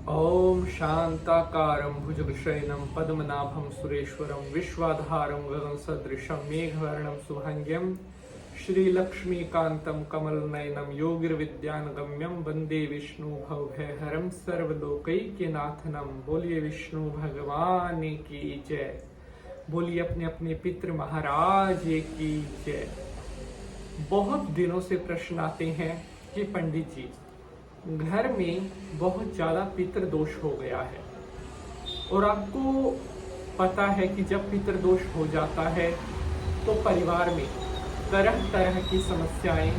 ओम शांताकारं भुजगशयनं पद्मनाभं सुरेश्वरं विश्वाधारं गगनसदृशं मेघवर्णं शुभांग्यं श्रीलक्ष्मीकान्तं कमलनयनं योगिर्विद्यानगम्यं वन्दे विष्णु भवभयहरं सर्वलोकैक्यनाथनं। बोलिए विष्णु भगवान की जय। बोलिए अपने अपने पितृ महाराज की जय। बहुत दिनों से प्रश्न आते हैं कि पंडित जी, घर में बहुत ज्यादा पितृदोष हो गया है और आपको पता है कि जब पितृदोष हो जाता है तो परिवार में तरह तरह की समस्याएं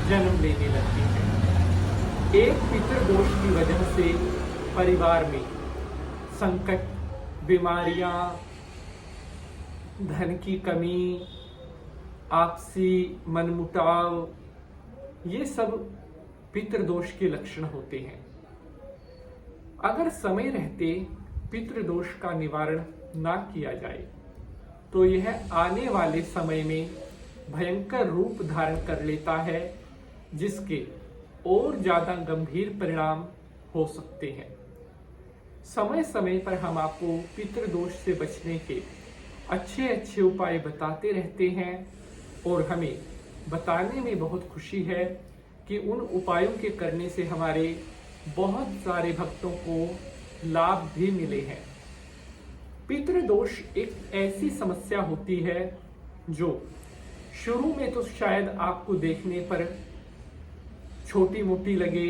जन्म लेने लगती हैं। एक पितृदोष की वजह से परिवार में संकट, बीमारियां, धन की कमी, आपसी मनमुटाव, ये सब पितृदोष के लक्षण होते हैं। अगर समय रहते पितृदोष का निवारण ना किया जाए तो यह आने वाले समय में भयंकर रूप धारण कर लेता है, जिसके और ज्यादा गंभीर परिणाम हो सकते हैं। समय समय पर हम आपको पितृदोष से बचने के अच्छे अच्छे उपाय बताते रहते हैं और हमें बताने में बहुत खुशी है कि उन उपायों के करने से हमारे बहुत सारे भक्तों को लाभ भी मिले हैं। पितृदोष एक ऐसी समस्या होती है जो शुरू में तो शायद आपको देखने पर छोटी मोटी लगे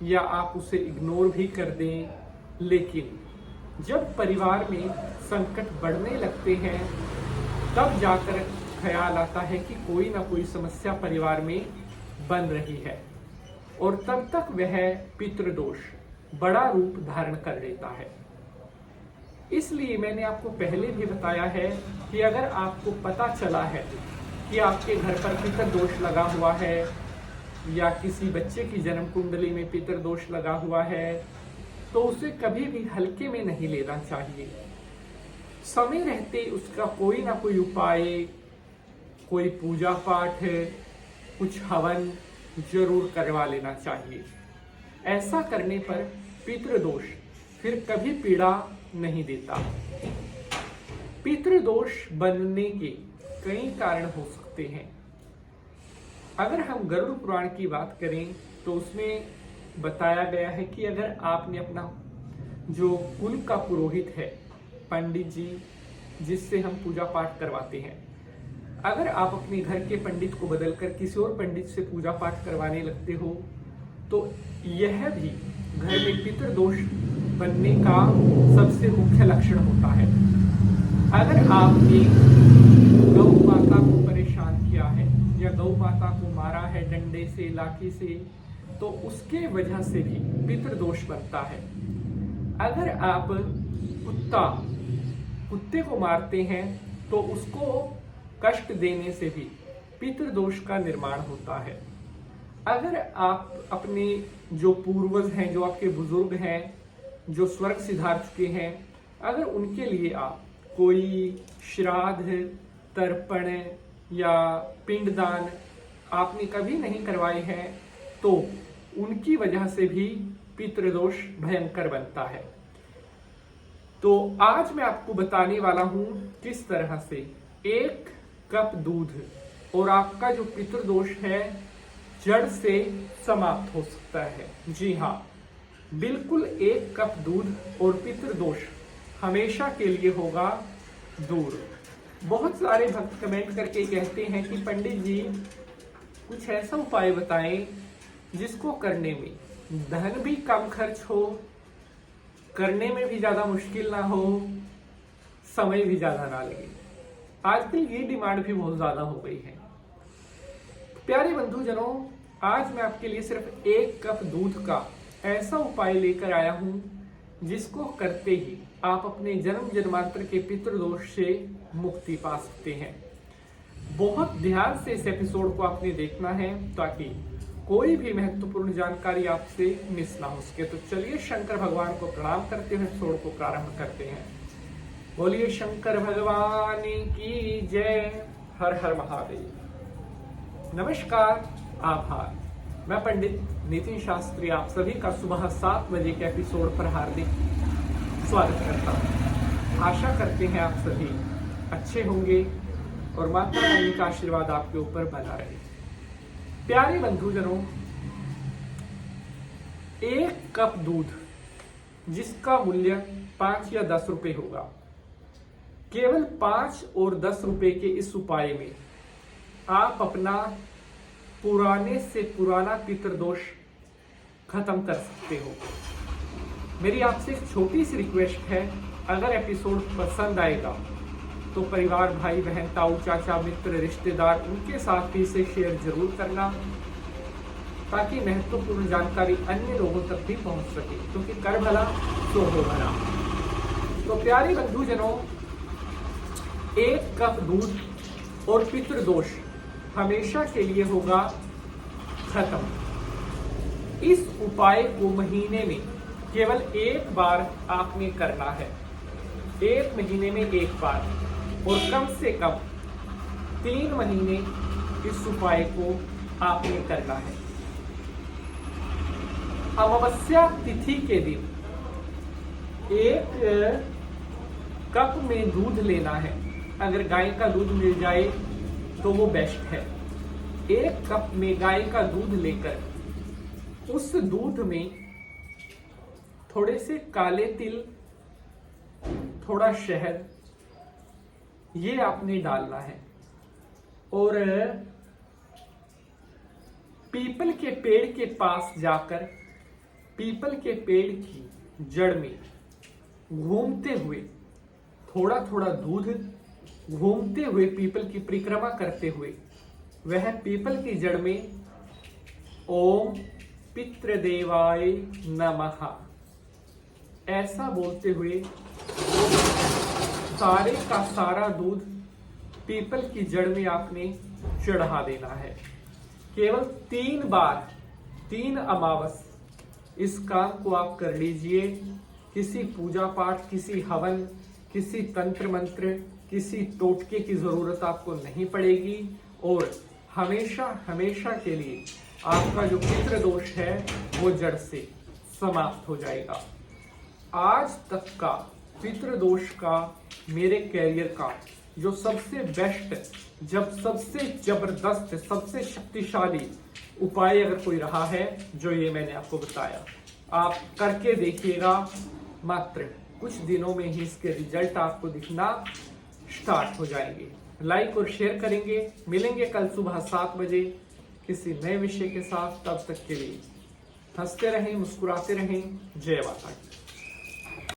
या आप उसे इग्नोर भी कर दें, लेकिन जब परिवार में संकट बढ़ने लगते हैं तब जाकर ख्याल आता है कि कोई ना कोई समस्या परिवार में बन रही है और तब तक वह पितृदोष बड़ा रूप धारण कर लेता है। इसलिए मैंने आपको पहले भी बताया है कि अगर आपको पता चला है कि आपके घर पर पितृदोष लगा हुआ है या किसी बच्चे की जन्म कुंडली में पितृदोष लगा हुआ है तो उसे कभी भी हल्के में नहीं लेना चाहिए। समय रहते उसका कोई ना कोई उपाय, कोई पूजा पाठ, कुछ हवन जरूर करवा लेना चाहिए। ऐसा करने पर पितृदोष फिर कभी पीड़ा नहीं देता। पितृदोष बनने के कई कारण हो सकते हैं। अगर हम गरुड़ पुराण की बात करें तो उसमें बताया गया है कि अगर आपने अपना जो कुल का पुरोहित है, पंडित जी जिससे हम पूजा पाठ करवाते हैं, अगर आप अपने घर के पंडित को बदलकर किसी और पंडित से पूजा पाठ करवाने लगते हो तो यह भी घर में पितृदोष बनने का सबसे मुख्य लक्षण होता है। अगर आपने गौ माता को परेशान किया है या गौ माता को मारा है डंडे से, लाठी से, तो उसके वजह से भी पितृदोष बनता है। अगर आप कुत्ते को मारते हैं तो उसको कष्ट देने से भी पितृदोष का निर्माण होता है। अगर आप अपने जो पूर्वज हैं, जो आपके बुजुर्ग हैं, जो स्वर्ग सिधार चुके हैं, अगर उनके लिए आप कोई श्राद्ध, तर्पण या पिंडदान आपने कभी नहीं करवाए हैं तो उनकी वजह से भी पितृदोष भयंकर बनता है। तो आज मैं आपको बताने वाला हूं किस तरह से 1 कप दूध और आपका जो पितृदोष है जड़ से समाप्त हो सकता है। जी हाँ, बिल्कुल 1 कप दूध और पितृदोष हमेशा के लिए होगा दूर। बहुत सारे भक्त कमेंट करके कहते हैं कि पंडित जी कुछ ऐसा उपाय बताएं जिसको करने में धन भी कम खर्च हो, करने में भी ज्यादा मुश्किल ना हो, समय भी ज्यादा ना लगे। आजकल ये डिमांड भी बहुत ज्यादा हो गई है। प्यारे बंधुजनों, आज मैं आपके लिए सिर्फ 1 कप दूध का ऐसा उपाय लेकर आया हूं जिसको करते ही आप अपने जन्म जन्मांतर के पितृदोष से मुक्ति पा सकते हैं। बहुत ध्यान से इस एपिसोड को आपने देखना है ताकि कोई भी महत्वपूर्ण जानकारी आपसे मिस ना हो सके। तो चलिए शंकर भगवान को प्रणाम करते हुए एपिसोड को प्रारंभ करते हैं। बोलिए शंकर भगवान की जय। हर हर महादेव। नमस्कार, आभार। मैं पंडित नितिन शास्त्री आप सभी का सुबह 7 बजे के एपिसोड पर हार्दिक स्वागत करता हूँ। आशा करते हैं आप सभी अच्छे होंगे और माता रानी का आशीर्वाद आपके ऊपर बना रहे। प्यारे बंधुजनों, 1 कप दूध जिसका मूल्य 5 या 10 रुपए होगा, केवल 5 और 10 रुपए के इस उपाय में आप अपना पुराने से पुराना पितृदोष खत्म कर सकते हो। मेरी आपसे एक छोटी सी रिक्वेस्ट है, अगर एपिसोड पसंद आएगा तो परिवार, भाई बहन, ताऊ चाचा, मित्र, रिश्तेदार, उनके साथ भी इसे शेयर जरूर करना, ताकि महत्वपूर्ण जानकारी अन्य लोगों तक भी पहुंच सके, क्योंकि कर भला तो हो भला। तो प्यारे बंधुजनों, 1 कप दूध और पितृदोष हमेशा के लिए होगा खत्म। इस उपाय को महीने में केवल 1 बार आपने करना है, 1 महीने में 1 बार, और कम से कम 3 महीने इस उपाय को आपने करना है। अमावस्या तिथि के दिन 1 कप में दूध लेना है। अगर गाय का दूध मिल जाए तो वो बेस्ट है। 1 कप में गाय का दूध लेकर उस दूध में थोड़े से काले तिल, थोड़ा शहद, ये आपने डालना है, और पीपल के पेड़ के पास जाकर पीपल के पेड़ की जड़ में घूमते हुए थोड़ा थोड़ा दूध, घूमते हुए पीपल की परिक्रमा करते हुए वह पीपल की जड़ में ओम पितृदेवाय नमः ऐसा बोलते हुए सारे का सारा दूध पीपल की जड़ में आपने चढ़ा देना है। केवल 3 बार, 3 अमावस इस काम को आप कर लीजिए। किसी पूजा पाठ, किसी हवन, किसी तंत्र मंत्र, किसी टोटके की जरूरत आपको नहीं पड़ेगी, और हमेशा हमेशा के लिए आपका जो पितृदोष है वो जड़ से समाप्त हो जाएगा। आज तक का पितृदोष का, मेरे कैरियर का जो सबसे बेस्ट, जब सबसे जबरदस्त, सबसे शक्तिशाली उपाय अगर कोई रहा है, जो ये मैंने आपको बताया, आप करके देखिएगा। मात्र कुछ दिनों में ही इसके रिजल्ट आपको दिखना स्टार्ट हो जाएंगे। लाइक और शेयर करेंगे। मिलेंगे कल सुबह 7 बजे किसी नए विषय के साथ। तब तक के लिए हंसते रहें, मुस्कुराते रहें। जय माता दी।